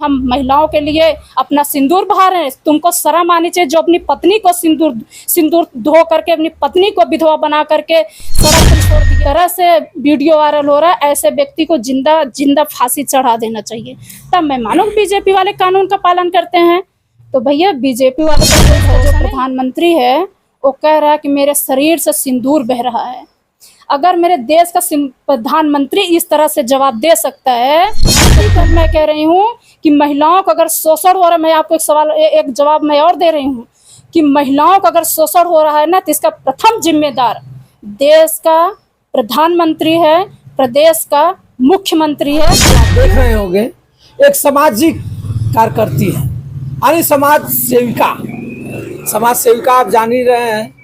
हम महिलाओं के लिए अपना सिंदूर बहा रहे हैं। तुमको शर्म आनी चाहिए जो अपनी पत्नी को सिंदूर धो करके अपनी पत्नी को विधवा बना करके सड़क पर छोड़ दिया। तरह से वीडियो वायरल हो रहा है, ऐसे व्यक्ति को जिंदा फांसी चढ़ा देना चाहिए, तब मैं मानूं बीजेपी वाले कानून का पालन करते हैं। तो भैया बीजेपी वाले जो प्रधानमंत्री है वो कह रहा है कि मेरे शरीर से सिंदूर बह रहा है। अगर मेरे देश का प्रधानमंत्री इस तरह से जवाब दे सकता है तो मैं कह रही हूँ कि महिलाओं को अगर शोषण हो रहा है, मैं आपको एक जवाब मैं और दे रही हूँ कि महिलाओं को अगर शोषण हो रहा है ना, तो इसका प्रथम जिम्मेदार देश का प्रधानमंत्री है, प्रदेश का मुख्यमंत्री है। देख रहे होंगे एक सामाजिक कार्यकर्ती है, यानी समाज सेविका आप जान ही रहे हैं,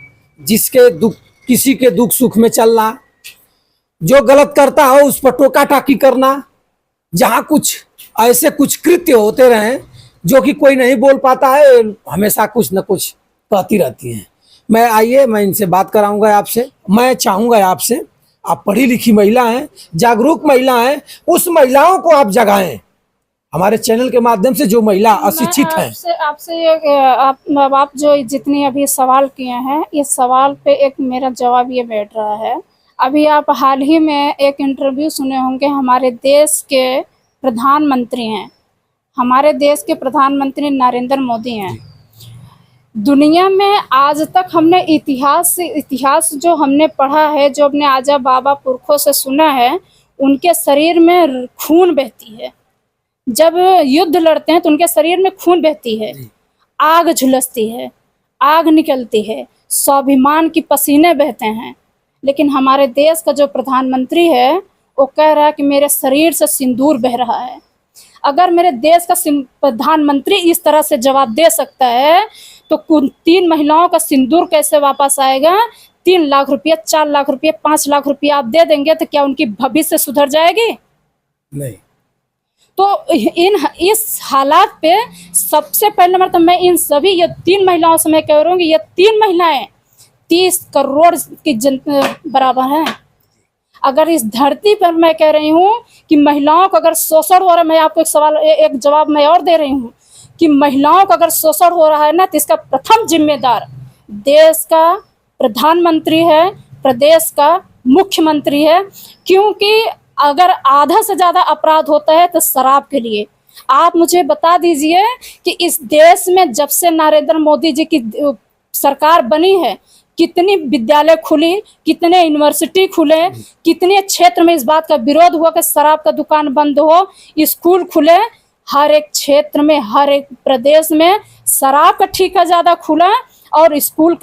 जिसके दुख किसी के दुख सुख में चलना, जो गलत करता हो उस पर टोका टाकी करना, जहाँ कुछ ऐसे कुछ कृत्य होते रहे जो कि कोई नहीं बोल पाता है, हमेशा कुछ न कुछ कहती रहती हैं। मैं इनसे बात कराऊंगा आपसे। मैं चाहूंगा आपसे, आप पढ़ी लिखी महिला हैं, जागरूक महिला हैं, उस महिलाओं को आप जगाएं हमारे चैनल के माध्यम से जो महिला अशिक्षित हैं। आप जो जितनी अभी सवाल किए हैं, इस सवाल पे एक मेरा जवाब ये बैठ रहा है। अभी आप हाल ही में एक इंटरव्यू सुने होंगे, हमारे देश के प्रधानमंत्री हैं, हमारे देश के प्रधानमंत्री नरेंद्र मोदी हैं। दुनिया में आज तक हमने इतिहास जो हमने पढ़ा है, जो अपने आजा बाबा पुरखों से सुना है, उनके शरीर में खून बहती है। जब युद्ध लड़ते हैं तो उनके शरीर में खून बहती है, आग झुलसती है, आग निकलती है, स्वाभिमान की पसीने बहते हैं। लेकिन हमारे देश का जो प्रधानमंत्री है वो कह रहा है कि मेरे शरीर से सिंदूर बह रहा है। अगर मेरे देश का प्रधानमंत्री इस तरह से जवाब दे सकता है तो 3 महिलाओं का सिंदूर कैसे वापस आएगा? 3 लाख रुपया, 4 लाख रुपया, 5 लाख रुपया आप दे देंगे तो क्या उनकी भविष्य सुधर जाएगी? नहीं। तो इस हालात पे सबसे पहले मतलब मैं इन सभी ये 3 महिलाओं से मैं कह रहा हूँ कि ये 3 महिलाएं 30 करोड़ की बराबर हैं। अगर इस धरती पर मैं कह रही हूँ कि महिलाओं को अगर शोषण हो रहा है, मैं आपको एक जवाब मैं और दे रही हूँ कि महिलाओं को अगर शोषण हो रहा है ना, तो इसका प्रथम जिम्मेदार देश का प्रधानमंत्री है, प्रदेश का मुख्यमंत्री है। क्योंकि अगर आधा से ज़्यादा अपराध होता है तो शराब के लिए। आप मुझे बता दीजिए कि इस देश में जब से नरेंद्र मोदी जी की सरकार बनी है, कितनी विद्यालय खुली, कितने यूनिवर्सिटी खुले, कितने क्षेत्र में इस बात का विरोध हुआ कि शराब का दुकान बंद हो, स्कूल खुले। हर एक क्षेत्र में, हर एक प्रदेश में शराब का ठेका ज़्यादा खुला और स्कूल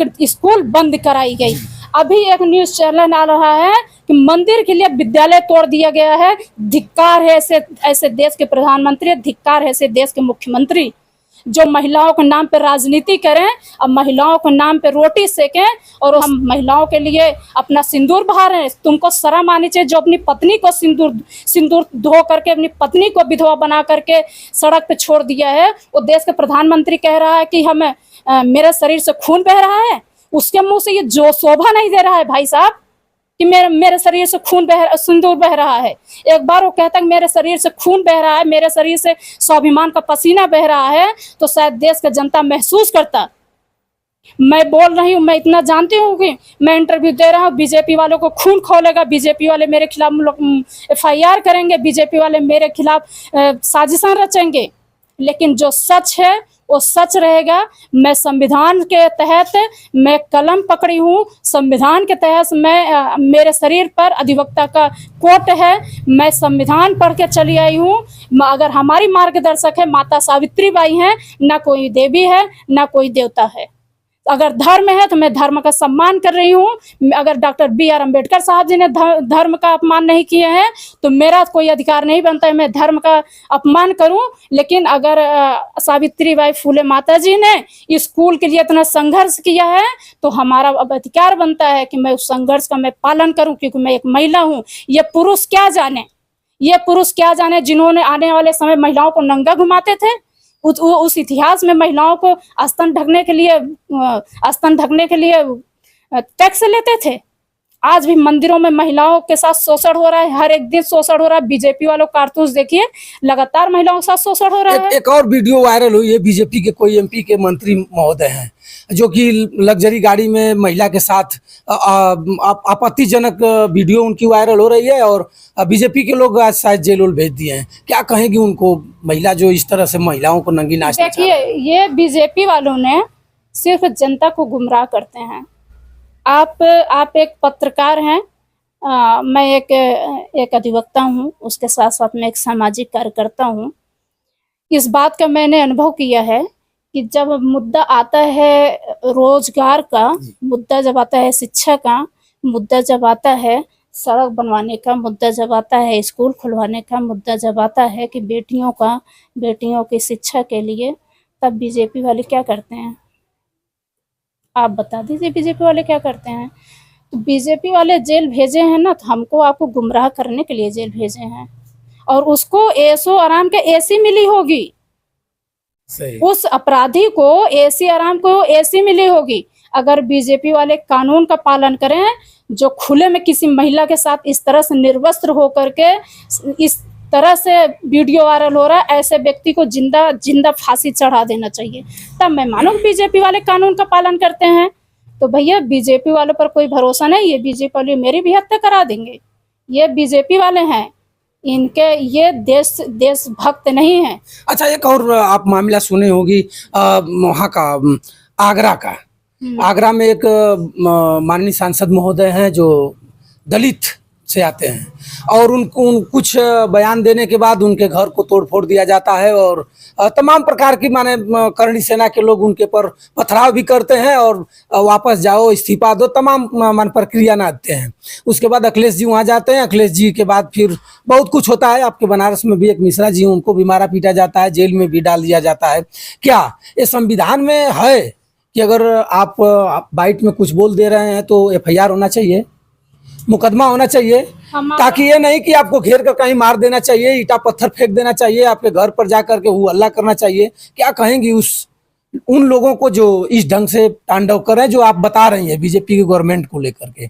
बंद कराई गई। अभी एक न्यूज़ चैनल आ रहा है कि मंदिर के लिए विद्यालय तोड़ दिया गया है। धिक्कार है ऐसे देश के प्रधानमंत्री, धिक्कार है ऐसे देश के मुख्यमंत्री जो महिलाओं के नाम पे राजनीति करें और महिलाओं के नाम पे रोटी सेकें और हम महिलाओं के लिए अपना सिंदूर बहा रहे हैं। तुमको शर्म आनी चाहिए जो अपनी पत्नी को सिंदूर धो करके अपनी पत्नी को विधवा बना करके सड़क पे छोड़ दिया है। वो देश के प्रधानमंत्री कह रहा है कि हमें मेरे शरीर से खून बह रहा है। उसके मुंह से ये जो शोभा नहीं दे रहा है भाई साहब कि मेरे शरीर से सिंदूर बह रहा है। एक बार वो कहता है मेरे शरीर से खून बह रहा है, मेरे शरीर से स्वाभिमान का पसीना बह रहा है, तो शायद देश का जनता महसूस करता। मैं बोल रही हूँ, मैं इतना जानती हूँ कि मैं इंटरव्यू दे रहा हूँ, बीजेपी वालों को खून खोलेगा, बीजेपी वाले मेरे खिलाफ FIR करेंगे, बीजेपी वाले मेरे खिलाफ साजिशें रचेंगे। लेकिन जो सच है वो सच रहेगा। मैं संविधान के तहत मैं कलम पकड़ी हूँ, संविधान के तहत मेरे शरीर पर अधिवक्ता का कोट है, मैं संविधान पढ़ के चली आई हूँ। अगर हमारी मार्गदर्शक है माता सावित्री बाई हैं, ना कोई देवी है ना कोई देवता है। अगर धर्म है तो मैं धर्म का सम्मान कर रही हूँ। अगर डॉक्टर BR अम्बेडकर साहब जी ने धर्म का अपमान नहीं किए हैं तो मेरा कोई अधिकार नहीं बनता है मैं धर्म का अपमान करूँ। लेकिन अगर सावित्री बाई फुले माता जी ने स्कूल के लिए इतना संघर्ष किया है तो हमारा अब अधिकार बनता है कि मैं उस संघर्ष का मैं पालन करूँ, क्योंकि मैं एक महिला हूँ। ये पुरुष क्या जाने जिन्होंने आने वाले समय महिलाओं को नंगा घुमाते थे। उस इतिहास में महिलाओं को स्तन ढकने के लिए टैक्स लेते थे। आज भी मंदिरों में महिलाओं के साथ शोषण हो रहा है, हर एक दिन शोषण हो रहा है। बीजेपी वालों कारतूस देखिए, लगातार महिलाओं के साथ शोषण हो रहा है। एक और वीडियो वायरल हुई है, बीजेपी के कोई एमपी के मंत्री महोदय हैं जो कि लग्जरी गाड़ी में महिला के साथ आपत्तिजनक वीडियो उनकी वायरल हो रही है, और बीजेपी के लोग आज शायद जेल वेल भेज दिए हैं। क्या कहेंगी उनको, महिला जो इस तरह से महिलाओं को नंगी नाचना चाह रही है? देखिए, ये बीजेपी वालों ने सिर्फ जनता को गुमराह करते हैं। आप एक पत्रकार हैं, मैं एक अधिवक्ता हूँ, उसके साथ साथ मैं एक सामाजिक कार्यकर्ता हूँ। इस बात का मैंने अनुभव किया है कि जब मुद्दा आता है रोजगार का, मुद्दा जब आता है शिक्षा का, मुद्दा जब आता है सड़क बनवाने का, मुद्दा जब आता है स्कूल खुलवाने का, मुद्दा जब आता है कि बेटियों की शिक्षा के लिए, तब बीजेपी वाले क्या करते हैं? आप बता दीजिए बीजेपी वाले क्या करते हैं? तो बीजेपी वाले जेल भेजे हैं ना, तो हमको आपको गुमराह करने के लिए जेल भेजे हैं, और उसको ऐशो आराम के एसी मिली होगी। सही। उस अपराधी को एसी आराम को एसी मिली होगी। अगर बीजेपी वाले कानून का पालन करें, जो खुले में किसी महिला के साथ इस तरह से निर्वस्त्र होकर के इस तरह से वीडियो वायरल हो रहा है, ऐसे व्यक्ति को जिंदा फांसी चढ़ा देना चाहिए, तब मैं मानूं बीजेपी वाले कानून का पालन करते हैं। तो भैया बीजेपी वालों पर कोई भरोसा नहीं है, बीजेपी वाले मेरी भी हत्या करा देंगे। ये बीजेपी वाले हैं, इनके ये देशभक्त नहीं है। अच्छा, एक और आप मामला सुने होगी वहाँ का, आगरा का। आगरा में एक माननीय सांसद महोदय हैं जो दलित से आते हैं, और उनको कुछ बयान देने के बाद उनके घर को तोड़ फोड़ दिया जाता है, और तमाम प्रकार की माने करणी सेना के लोग उनके पर पथराव भी करते हैं, और वापस जाओ, इस्तीफा दो, तमाम मान प्रक्रिया नादते हैं। उसके बाद अखिलेश जी वहाँ जाते हैं, अखिलेश जी के बाद फिर बहुत कुछ होता है। आपके बनारस में भी एक मिश्रा जी, उनको भी मारा पीटा जाता है, जेल में भी डाल दिया जाता है। क्या ये संविधान में है कि अगर आप बाइट में कुछ बोल दे रहे हैं तो FIR होना चाहिए, मुकदमा होना चाहिए, ताकि ये नहीं कि आपको घेर कर कहीं मार देना चाहिए, ईटा पत्थर फेंक देना चाहिए, आपके घर पर जाकर के वो हल्ला करना चाहिए? क्या कहेंगी उन लोगों को जो इस ढंग से तांडव करें, जो आप बता रही हैं बीजेपी की गवर्नमेंट को लेकर के?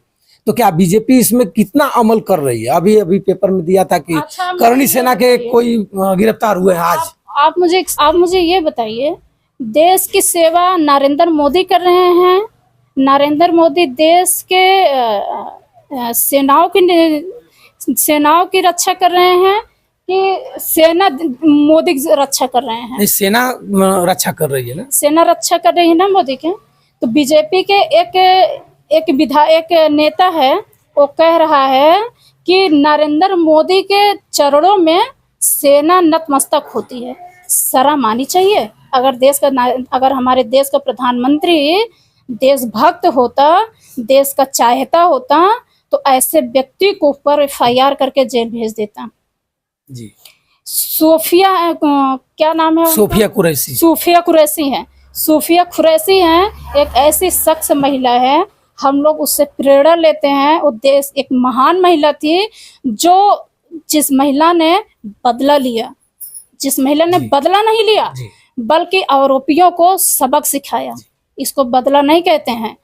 तो क्या बीजेपी इसमें कितना अमल कर रही है? अभी पेपर में दिया था कि करणी सेना के कोई गिरफ्तार हुए हैं आज। आप मुझे ये बताइए, देश की सेवा नरेंद्र मोदी कर रहे हैं। नरेंद्र मोदी देश के सेनाओं की रक्षा कर रहे हैं कि सेना मोदी की रक्षा कर रहे हैं? सेना रक्षा कर रही है ना, सेना रक्षा कर रही है ना मोदी के। तो बीजेपी के एक नेता है, वो कह रहा है कि नरेंद्र मोदी के चरणों में सेना नतमस्तक होती है। शर्म आनी चाहिए। अगर हमारे देश का प्रधानमंत्री देशभक्त होता, देश का चाहता होता, तो ऐसे व्यक्ति को ऊपर FIR करके जेल भेज देता जी। क्या नाम है? सोफिया कुरैशी। सूफिया कुरैशी हैं, एक ऐसी शख्स महिला है, हम लोग उससे प्रेरणा लेते हैं। वो देश एक महान महिला थी, जिस महिला ने बदला लिया, जिस महिला ने बदला नहीं लिया, बल्कि आरोपियों को सबक सिखाया। इसको बदला नहीं कहते हैं,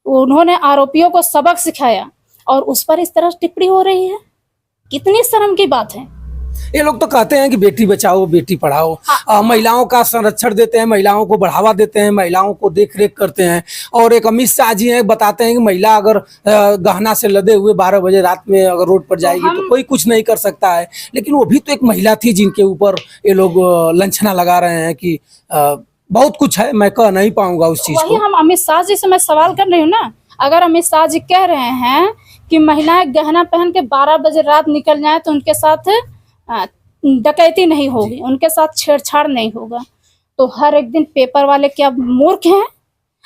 उन्होंने आरोपियों को सबक सिखाया, और उस पर इस तरह टिप्पणी हो रही है। कितनी शर्म की बात है। ये लोग तो कहते हैं कि बेटी बचाओ बेटी पढ़ाओ। हाँ। महिलाओं का संरक्षण देते हैं, महिलाओं को बढ़ावा देते हैं, महिलाओं को देख रेख करते हैं। और एक अमित शाह जी हैं, बताते हैं कि महिला अगर गहना से लदे हुए 12 बजे रात में अगर रोड पर जाएगी तो कोई कुछ नहीं कर सकता है। लेकिन वो भी तो एक महिला थी जिनके ऊपर ये लोग लांछना लगा रहे हैं कि बहुत कुछ है। मैं कह नहीं पाऊंगा उस चीज को। हम अमित शाह जी से मैं सवाल कर रही हूँ ना, अगर अमित शाह जी कह रहे हैं कि महिलाएं गहना पहन के 12 बजे रात निकल जाए तो उनके साथ डकैती नहीं होगी, उनके साथ छेड़छाड़ नहीं होगा, तो हर एक दिन पेपर वाले क्या मूर्ख हैं?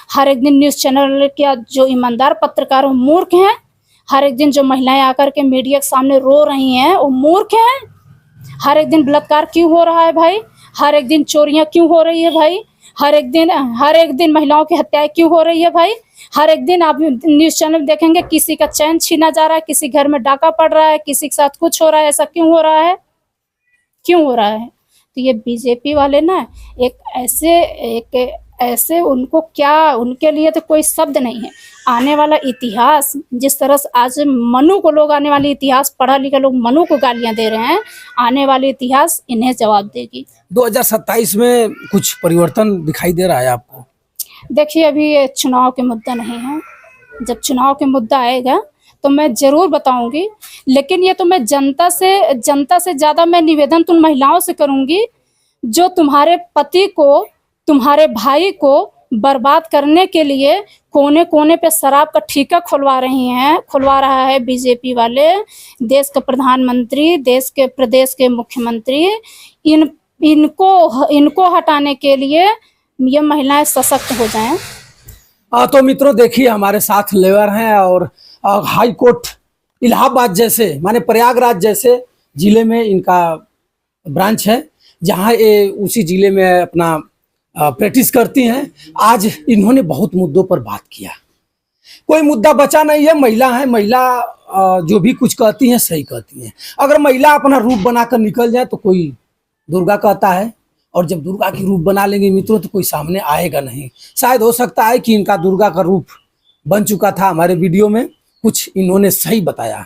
हर एक दिन न्यूज़ चैनल क्या जो ईमानदार पत्रकार वो मूर्ख हैं? हर एक दिन जो महिलाएं आकर के मीडिया के सामने रो रही हैं वो मूर्ख हैं? हर एक दिन बलात्कार क्यों हो रहा है भाई? हर एक दिन चोरियां क्यों हो रही है भाई? हर एक दिन महिलाओं की हत्याएं क्यों हो रही है भाई? हर एक दिन आप न्यूज़ चैनल देखेंगे किसी का चैन छीना जा रहा है, किसी घर में डाका पड़ रहा है, किसी के साथ कुछ हो रहा है। ऐसा क्यों हो रहा है? क्यों हो रहा है? तो ये बीजेपी वाले ना एक ऐसे उनको क्या, उनके लिए तो कोई शब्द नहीं है। आने वाला इतिहास जिस तरह से आज मनु को लोग, आने वाले इतिहास पढ़ा लिखा लोग मनु को गालियां दे रहे हैं, आने वाले इतिहास इन्हें जवाब देगी। 2027 में कुछ परिवर्तन दिखाई दे रहा है आपको? देखिए, अभी ये चुनाव के मुद्दा नहीं है। जब चुनाव के मुद्दा आएगा तो मैं ज़रूर बताऊंगी, लेकिन ये तो मैं जनता से ज़्यादा मैं निवेदन तो उन महिलाओं से करूंगी जो तुम्हारे पति को, तुम्हारे भाई को बर्बाद करने के लिए कोने कोने पे शराब का ठेका खुलवा रहा है बीजेपी वाले, देश का प्रधानमंत्री, देश के प्रदेश के मुख्यमंत्री। इनको हटाने के लिए ये महिलाएं सशक्त हो जाएं। तो मित्रों देखिए, हमारे साथ लेबर हैं और हाई कोर्ट इलाहाबाद जैसे माने प्रयागराज जैसे जिले में इनका ब्रांच है, जहां ये उसी जिले में अपना प्रैक्टिस करती हैं। आज इन्होंने बहुत मुद्दों पर बात किया, कोई मुद्दा बचा नहीं है। महिला है, महिला जो भी कुछ कहती हैं सही कहती हैं। अगर महिला अपना रूप बनाकर निकल जाए तो कोई दुर्गा कहता है, और जब दुर्गा की रूप बना लेंगे मित्रों तो कोई सामने आएगा नहीं। शायद हो सकता है कि इनका दुर्गा का रूप बन चुका था। हमारे वीडियो में कुछ इन्होंने सही बताया।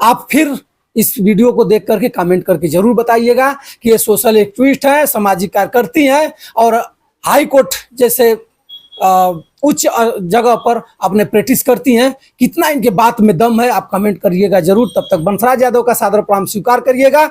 आप फिर इस वीडियो को देख करके कमेंट करके जरूर बताइएगा कि ये सोशल एक्टिविस्ट है, सामाजिक कार्य करती हैं और हाई कोर्ट जैसे उच्च जगह पर अपने प्रैक्टिस करती हैं। कितना इनके बात में दम है आप कमेंट करिएगा जरूर। तब तक बंसराज यादव का सादर प्रणाम स्वीकार करिएगा।